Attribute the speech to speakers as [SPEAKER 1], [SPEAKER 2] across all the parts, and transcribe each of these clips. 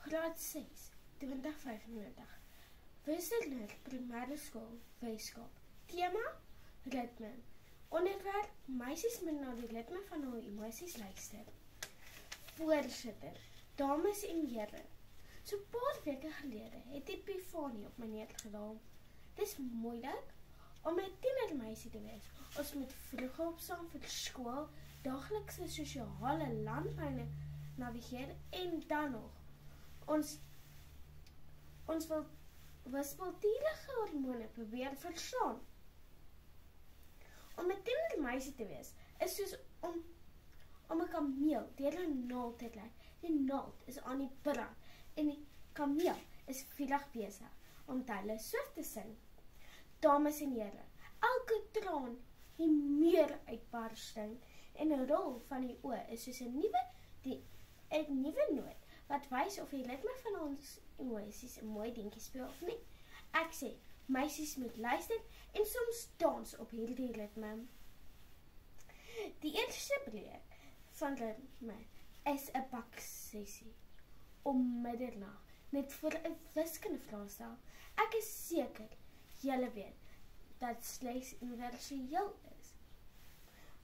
[SPEAKER 1] Graad 6, 2095. Westerner Primêre Skool, Weskaap. Tema, ritme. Onderwerp, meisies moet na die ritme van hul emosies luister. Voorsitter, dames en here. So 'n paar weke gelede het Epifanie op my neergedaal. Dis moeilik om 'n tienermeisie te wees. Ons moet vroeg opstaan vir skool, daaglikse sosiale landlyne navigeer en dan nog ons wil wispelturige hormone probeer verstaan. Om 'n tienermeisie te wees is soos om 'n kameel deur 'n naald te lei. Die naald is aan die brand en die kameel is vinnig besig om hulle soort te sing. Dames en here, elke traan die meer uitbarsting en 'n rol van die oë is soos 'n nuwe noot wat wys of die ritme van ons emosies 'n mooi dingetjie speel of nie. Ek sê, meisies moet luister en soms dans op hierdie ritme. Die eerste breek van ritme is 'n baksessie om middernag, net voor 'n wiskundevraestel. Ek is seker julle weet dat slegs universeel is.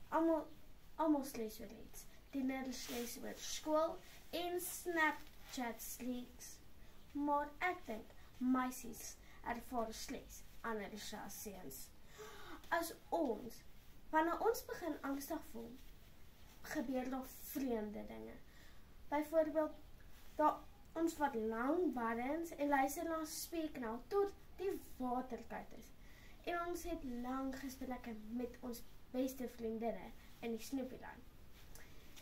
[SPEAKER 1] Almal slegs oor iets. Tieners slegs oor skool en Snapchat slegs. Maar ek dink meisies ervaar slegs ander as seuns. Wanneer ons begin angstig voel, gebeur daar vreemde dinge. Byvoorbeeld, ons wat lang waddens en luister na speeknal tot die water koud is. En ons het lang gesprekke met ons beste vriendinne in die snoepieland.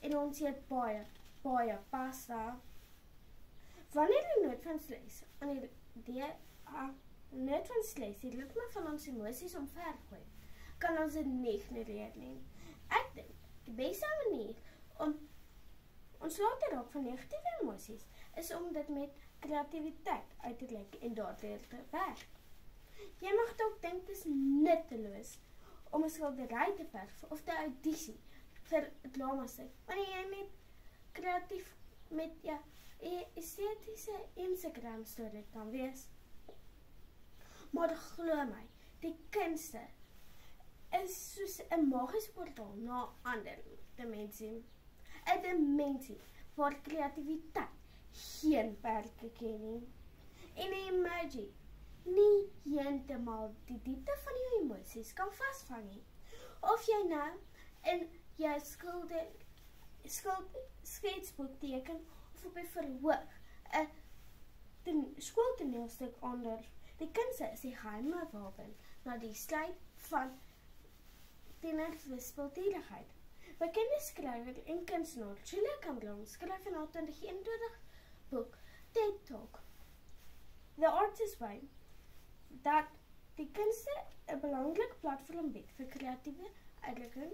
[SPEAKER 1] En ons eet baie pasta. Wanneer die nood van slegs die ritme van ons emosies omvergooi, kan ons dit nie ignoreer nie. Ek dink die beste manier om ontslae te raak van negatiewe emosies is om dit met kreatiwiteit uit te lek en daardeur te werk. Jy mag dalk dink dit is nutteloos om 'n skildery te verf of te audisie vir 'n dramastuk, wanneer jy net kreatief met 'n estetiese Instagram storie kan wees. Maar glo my, die kunste is soos 'n magiese portaal na 'n ander dimensie. 'n dimensie waar kreatiwiteit geen perke ken nie. En 'n emoji nie heeltemal die diepte van jou emosies kan vasvang nie. Of jy nou in jou sketsboek teken of op 'n verhoog 'n skooltoneelstuk onder. Die kunste is die geheime wapen na die stryd van tienerwispelturigheid. Bekende skrywer en kunstenaar Julia Cameron skryf in haar 2021 boek TED Talk, The Artist's Way, dat die kunste 'n belangrike platform bied vir kreatiewe uitdrukking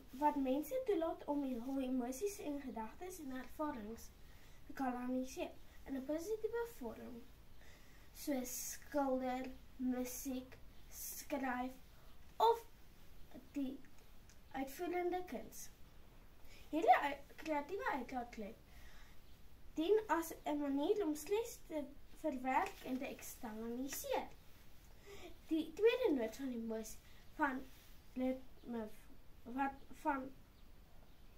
[SPEAKER 1] wat mense toelaat om hul emosies en gedagtes en ervarings te kanaliseer in 'n positiewe vorm, soos skilder, musiek, skryf of die uitvoerende kuns. Hierdie kreatiewe uitlaatklep dien as 'n manier om slegs te verwerk en te eksternaliseer. Die tweede noot van emosie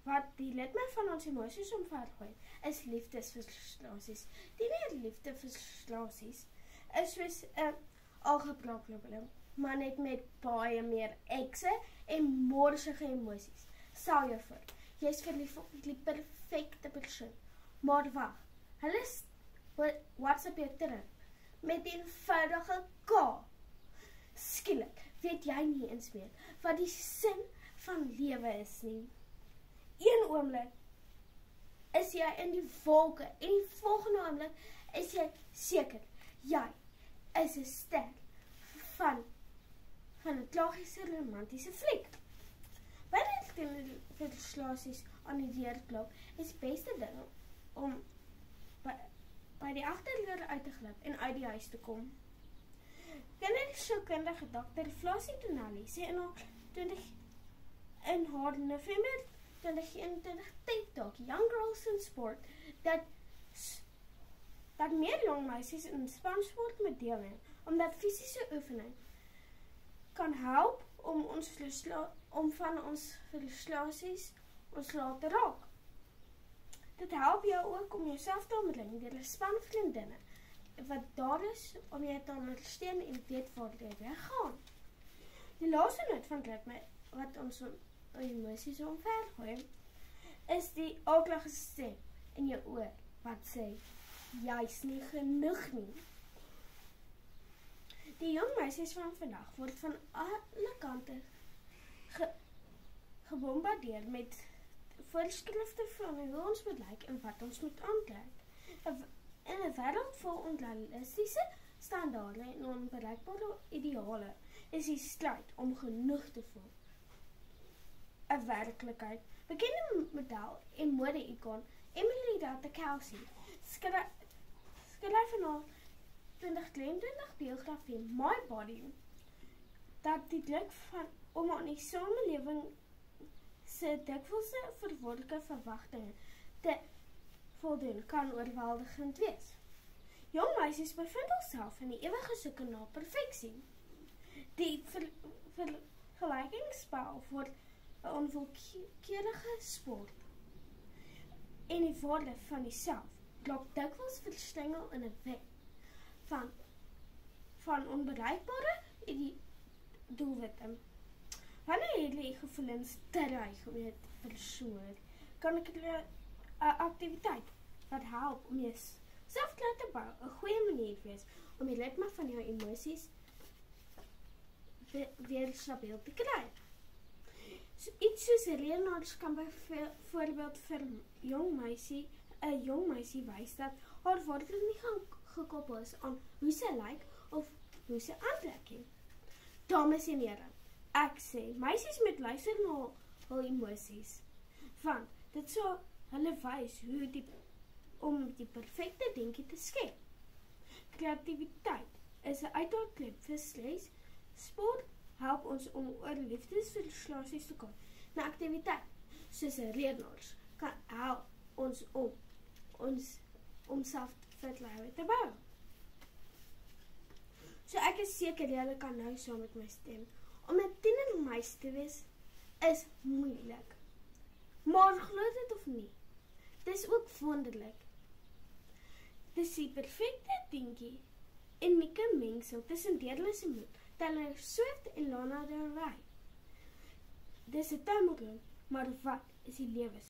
[SPEAKER 1] wat die ritme van ons emosies omvergooi, is liefdesfrustrasies. Die liefdesfrustrasies is soos 'n algebra probleem, maar net met baie meer ekse en morsige emosies. Stel jou voor, jy is verlief op die perfekte persoon, maar wag, hulle WhatsApp jou terug met die eenvoudige K. Skielik weet jy nie eens meer wat die sin van lewe is nie. Een oomblik is jy in die wolke en die volgende oomblik is jy seker jy is 'n ster van 'n tragiese romantiese fliek. Wanneer frustrasies aan die deur klop, is die beste ding om by die agterdeur uit te glip en uit die huis te kom. Kindersielkundige Dr. Flossie Tonelli sê in haar November 2021 TED Talk Young Girls in Sport dat meer jong meisies in spansport moet deelneem, omdat fisiese oefening kan help om van ons frustrasies ontslae te raak. Dit help jou ook om jouself te omring deur 'n span vriendinne wat daar is om jou te ondersteun en weet waar jy gaan. Die laaste noot van ritme wat ons emosies omvergooi, is die aaklige stem in jou oor wat sê, jy's nie genoeg nie. Die jong meisies van vandag word van alle kante gebombardeer met voorskrifte van hoe ons moet lyk en wat ons moet aantrek. In 'n wêreld vol onrealistiese standaarde en onbereikbare ideale is die stryd om genoeg te voel 'n werklikheid. Bekende model en mode-ikoon Emily Ratajkowski skryf in haar 2022 biografie My Body dat die druk om aan die samelewing se dikwels verworke verwagtinge te voldoen kan oorweldigend wees. Jong meisies bevind hulself in die ewige soeke na perfeksie. Die vergelykingsspel word 'n onwillekeurige sport en die waarde van die self raak dikwels verstrengel in 'n web van onbereikbare doelwitte. Wanneer jy gevoelens te reig om jy te versoor, kan ek 'n aktiwiteit wat help om jouself te bou 'n goeie manier wees om die ritme van jou emosies weer stabiel te kry. Iets soos redenaars kan byvoorbeeld vir 'n jong meisie wys dat haar waarde nie gekoppel is aan hoe sy lyk of hoe sy aantrek nie. Dames en here, ek sê, meisies moet luister na hul emosies, want dit sal hulle wys om die perfekte dingetjie te skep. Kreatiwiteit is 'n uitlaatklep vir stres. Sport help ons om oor liefdesverslasies te kom. 'n Aktiwiteit soos redenaars kan help ons om selfvertroue te bou. So ek is seker julle kan nou saam met my stem. Om 'n tienermeisie te wees is moeilik. Maar glo dit of nie, dis ook wonderlik. Dis die perfekte dingetjie en unieke mengsel tussen Taylor Swift en Lana Del Rey. Dis 'n tuimelklomp, maar wat is die lewe